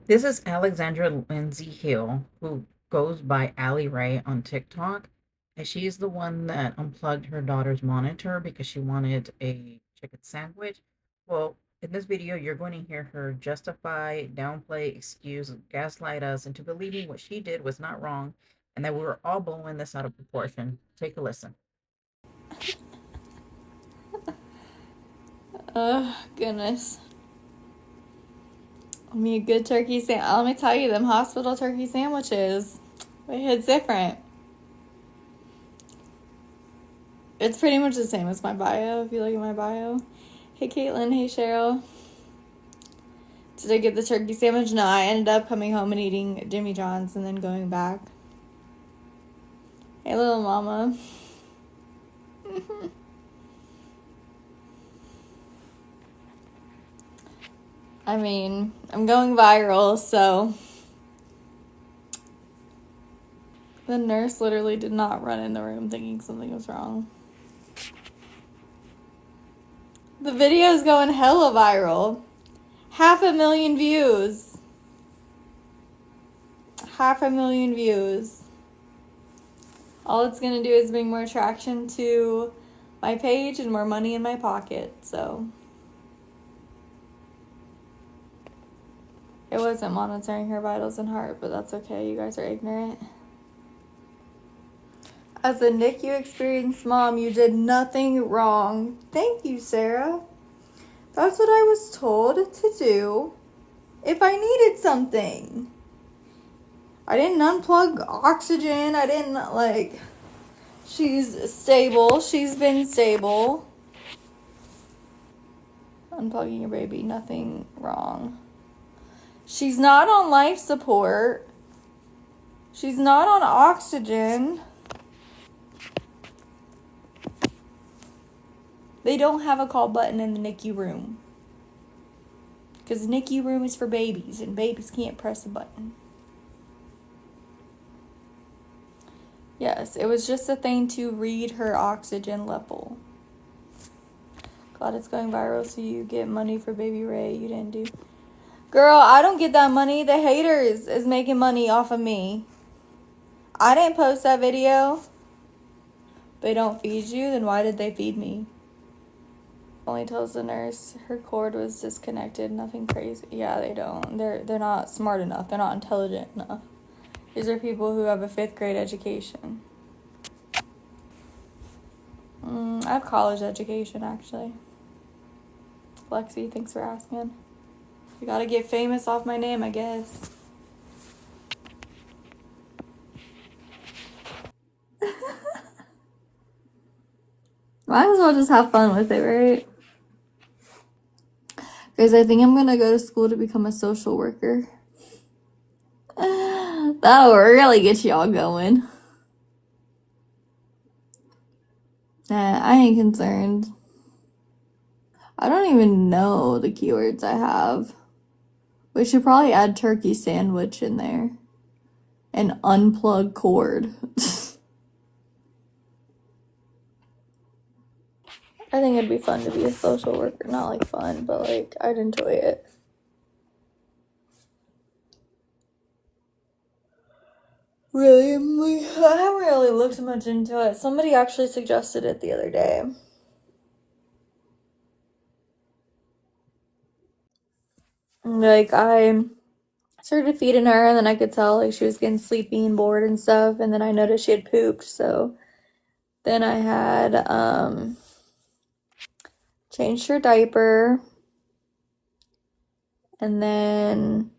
This is Alexandra Linsey Hill, who goes by Allie Rae on TikTok. And she's the one that unplugged her daughter's monitor because she wanted a chicken sandwich. Well, in this video, you're going to hear her justify, downplay, excuse, gaslight us into believing what she did was not wrong and that we were all blowing this out of proportion. Take a listen. Oh, goodness. I mean, a good turkey sandwich. Let me tell you, them hospital turkey sandwiches, they hit different. It's pretty much the same as my bio, if you look at my bio. Hey, Caitlin. Hey, Cheryl. Did I get the turkey sandwich? No, I ended up coming home and eating Jimmy John's and then going back. Hey, little mama. I mean, I'm going viral, so the nurse literally did not run in the room thinking something was wrong. The video is going hella viral. 500,000 views. 500,000 views. All it's gonna do is bring more traction to my page and more money in my pocket, so. It wasn't monitoring her vitals and heart, but that's okay. You guys are ignorant. As a NICU experienced mom, you did nothing wrong. Thank you, Sarah. That's what I was told to do if I needed something. I didn't unplug oxygen. I didn't, she's stable. She's been stable. Unplugging your baby, nothing wrong. She's not on life support. She's not on oxygen. They don't have a call button in the NICU room. Because the NICU room is for babies, and babies can't press a button. Yes, it was just a thing to read her oxygen level. Glad it's going viral so you get money for Baby Ray. You didn't do. Girl, I don't get that money. The haters is making money off of me. I didn't post that video. They don't feed you, then why did they feed me? Only tells the nurse her cord was disconnected. Nothing crazy. Yeah, they don't. They're not smart enough. They're not intelligent enough. These are people who have a 5th grade education. I have college education, actually. Lexi, thanks for asking. You gotta get famous off my name, I guess. Might as well just have fun with it, right? Guys, I think I'm gonna go to school to become a social worker. That'll really get y'all going. Nah, I ain't concerned. I don't even know the keywords I have. We should probably add turkey sandwich in there. And unplug cord. I think it'd be fun to be a social worker. Not like fun, but like I'd enjoy it. Really, Emily? I haven't really looked much into it. Somebody actually suggested it the other day. Like, I started feeding her, and then I could tell, like, she was getting sleepy and bored and stuff, and then I noticed she had pooped, so then I had, changed her diaper, and then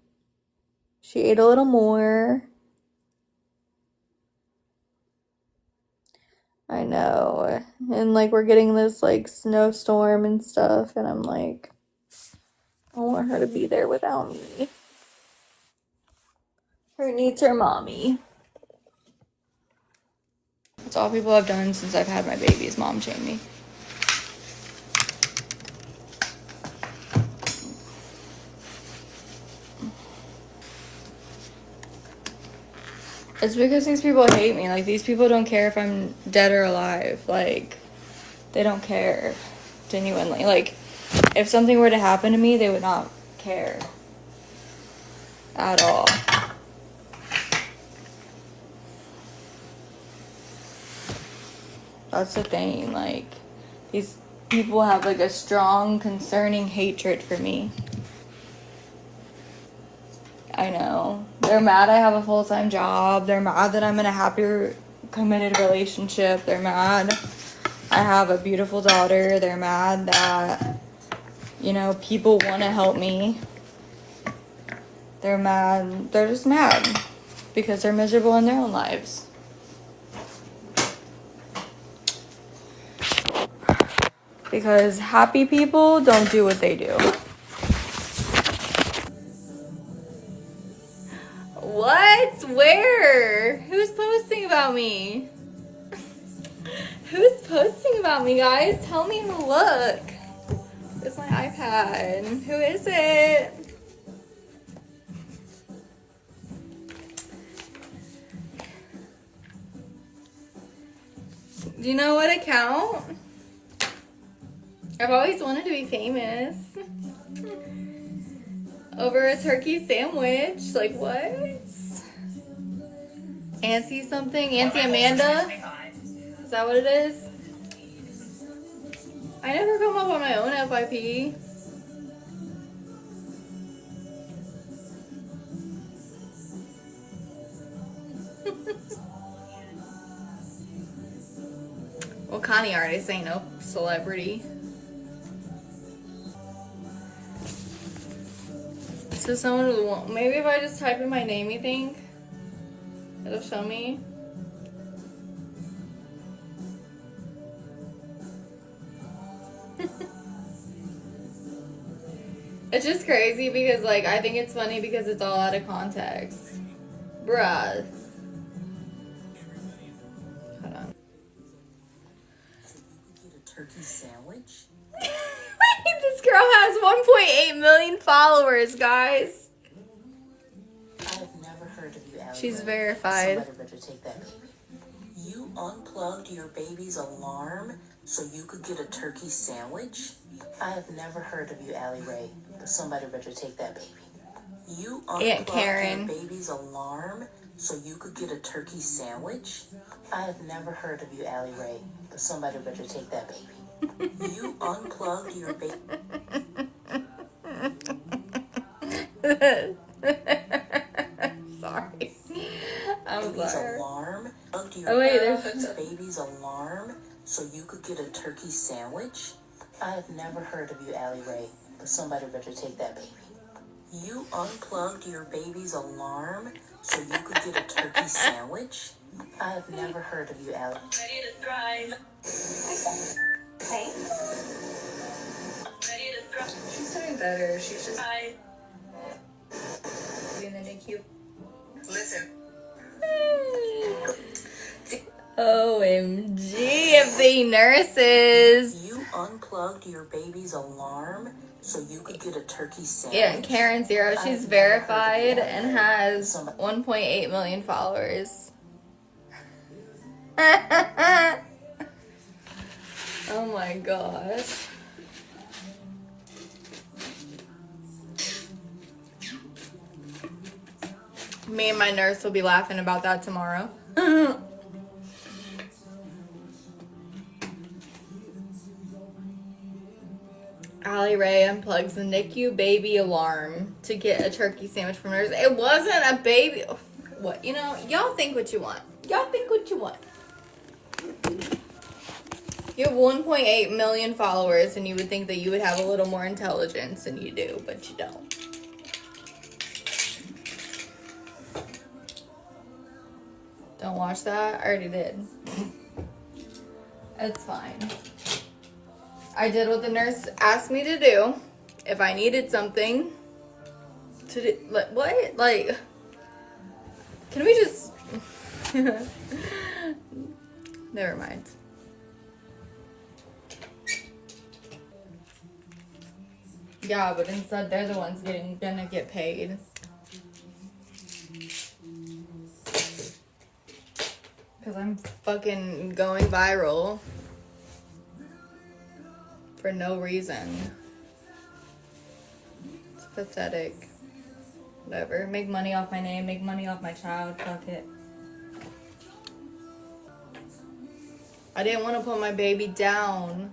she ate a little more. I know. And, like, we're getting this, like, snowstorm and stuff, and I'm like, I want her to be there without me. Her needs her mommy. That's all people have done since I've had my baby is mom shame me. It's because these people hate me. Like, these people don't care if I'm dead or alive. Like, they don't care. Genuinely. Like, if something were to happen to me, they would not care. at all. That's the thing, like, these people have like a strong, concerning hatred for me. I know. They're mad I have a full-time job. They're mad that I'm in a happy, committed relationship. They're mad I have a beautiful daughter. They're mad that, you know, people want to help me. They're mad. They're just mad because they're miserable in their own lives. Because happy people don't do what they do. What? Where? Who's posting about me? Who's posting about me, guys? Tell me to look. It's my iPad. Who is it? Do you know what account? I've always wanted to be famous. Over a turkey sandwich. Like, what? Auntie something? Auntie Amanda? Is that what it is? I never come up on my own FYP. Well, Connie artist ain't no celebrity. So someone would want, maybe if I just type in my name, you think it'll show me? It's just crazy because, like, I think it's funny because it's all out of context. Bruh. Hold on. Turkey sandwich? This girl has 1.8 million followers, guys. I have never heard of you, Allie She's Rae. verified. Somebody better take that baby. You unplugged your baby's alarm so you could get a turkey sandwich? I have never heard of you, Allie Rae. Somebody better take that baby. You unplugged your baby's alarm so you could get a turkey sandwich? I have never heard of you, Allie Rae. Somebody better take that baby. You unplugged your baby. Sorry. I'm sorry. Alarm. Oh wait, there's baby's alarm so you could get a turkey sandwich? I have never heard of you, Allie Rae, but somebody better take that baby. You unplugged your baby's alarm so you could get a turkey sandwich? I have never heard of you, Allie. I'm ready to thrive. Hey. I'm ready to thrive. She's doing better. She's just in the NICU. Listen. OMG, if the nurses. You unplugged your baby's alarm so you could get a turkey sandwich? Yeah, Karen Zero. She's verified and has 1.8 million followers. Oh my gosh. Me and my nurse will be laughing about that tomorrow. Allie Rae unplugs the NICU baby alarm to get a turkey sandwich from nurse. It wasn't a baby. What? You know, y'all think what you want. Y'all think what you want. You have 1.8 million followers, and you would think that you would have a little more intelligence than you do, but you don't. Don't watch that. I already did. It's fine. I did what the nurse asked me to do. If I needed something to do, like, what? Like, can we just... Never mind. Yeah, but instead they're the ones gonna get paid. Because I'm fucking going viral. For no reason. It's pathetic. Whatever. Make money off my name, make money off my child. Fuck it. I didn't want to put my baby down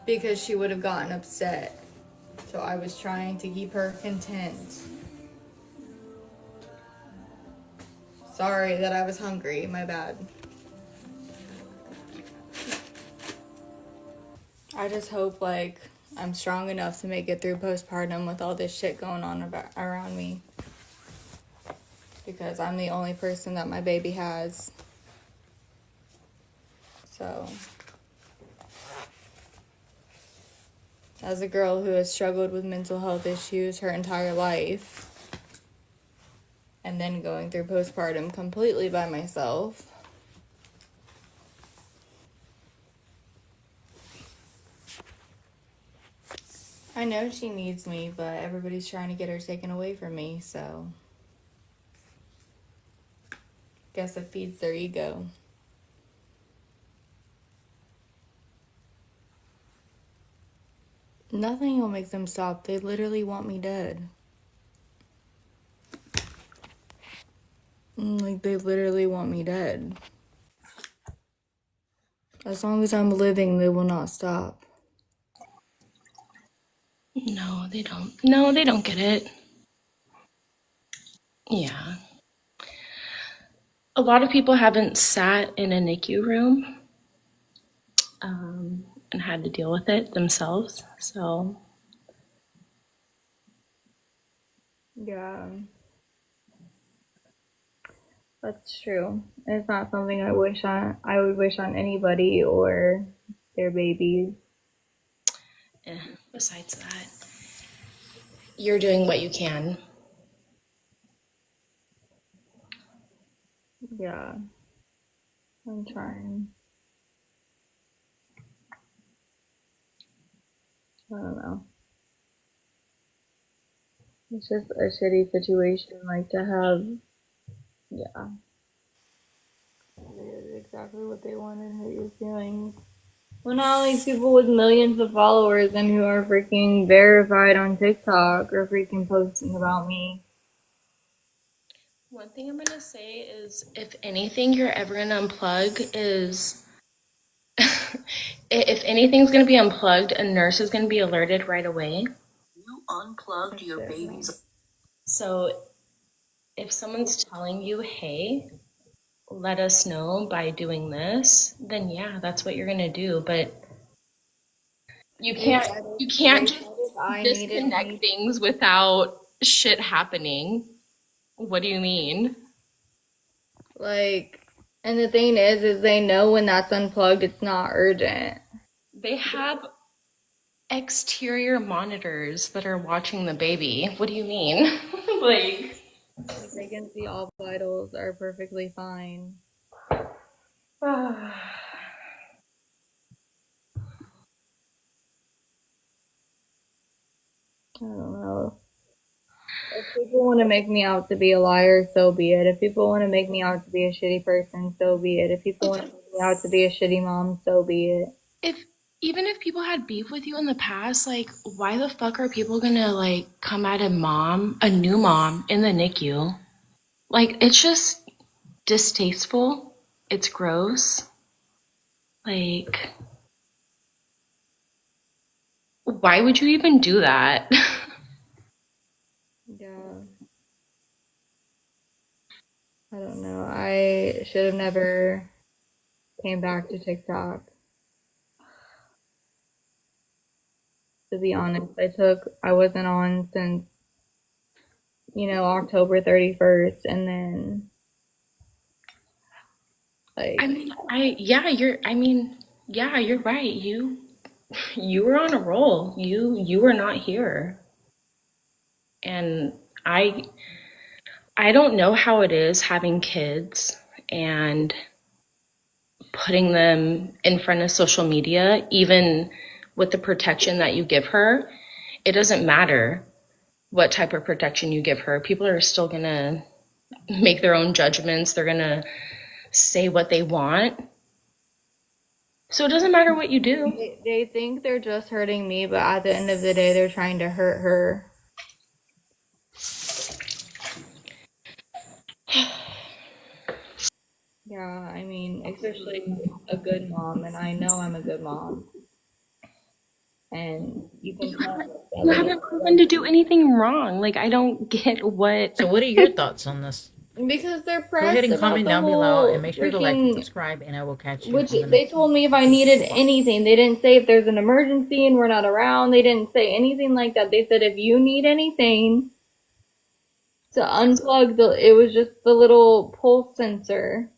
because she would have gotten upset. So I was trying to keep her content. Sorry that I was hungry. My bad. I just hope, like, I'm strong enough to make it through postpartum with all this shit going on around me. Because I'm the only person that my baby has. So, as a girl who has struggled with mental health issues her entire life, and then going through postpartum completely by myself, I know she needs me, but everybody's trying to get her taken away from me, so guess it feeds their ego. Nothing will make them stop. They literally want me dead. Like, they literally want me dead. As long as I'm living, they will not stop. No, they don't. No, they don't get it. Yeah. A lot of people haven't sat in a NICU room and had to deal with it themselves. So, Yeah. That's true. It's not something I would wish on anybody or their babies. besides that, you're doing what you can. Yeah. I'm trying. I don't know. It's just a shitty situation, like, to have. Yeah. They did exactly what they wanted, hurt your feelings. Well, not like people with millions of followers and who are freaking verified on TikTok or freaking posting about me. One thing I'm going to say is if anything you're ever going to unplug is if anything's going to be unplugged, a nurse is going to be alerted right away. You unplugged your baby's. So if someone's telling you, hey, let us know by doing this, then yeah, that's what you're going to do. But you can't just I needed disconnect me. things without shit happening. What do you mean? Like, and the thing is they know when that's unplugged, it's not urgent. They have exterior monitors that are watching the baby. What do you mean? Like, They can see all vitals are perfectly fine. I don't know. If people want to make me out to be a liar, so be it. If people want to make me out to be a shitty person, so be it. If people want to make me out to be a shitty mom, so be it. if even if people had beef with you in the past, like, why the fuck are people gonna like come at a new mom in the NICU? Like, it's just distasteful. It's gross. Like, why would you even do that? Yeah. I don't know. I should have never came back to TikTok. To be honest, I wasn't on since, October 31st, and then, like, Yeah, you're right. You were on a roll. You were not here. And I don't know how it is having kids and putting them in front of social media, even with the protection that you give her. It doesn't matter what type of protection you give her. People are still going to make their own judgments. They're going to say what they want. So it doesn't matter what you do. they think they're just hurting me, but at the end of the day, they're trying to hurt her. Yeah, I mean, especially a good mom, and I know I'm a good mom. And you can tell that You little haven't proven to do anything wrong. Like, I don't get what. So, what are your thoughts on this? because they're Go ahead pressed and about comment the down below and whole make sure to like and freaking, subscribe, and I will catch you which on the they next one. told me if I needed anything. They didn't say if there's an emergency and we're not around. They didn't say anything like that. They said if you need anything to unplug it was just the little pulse sensor.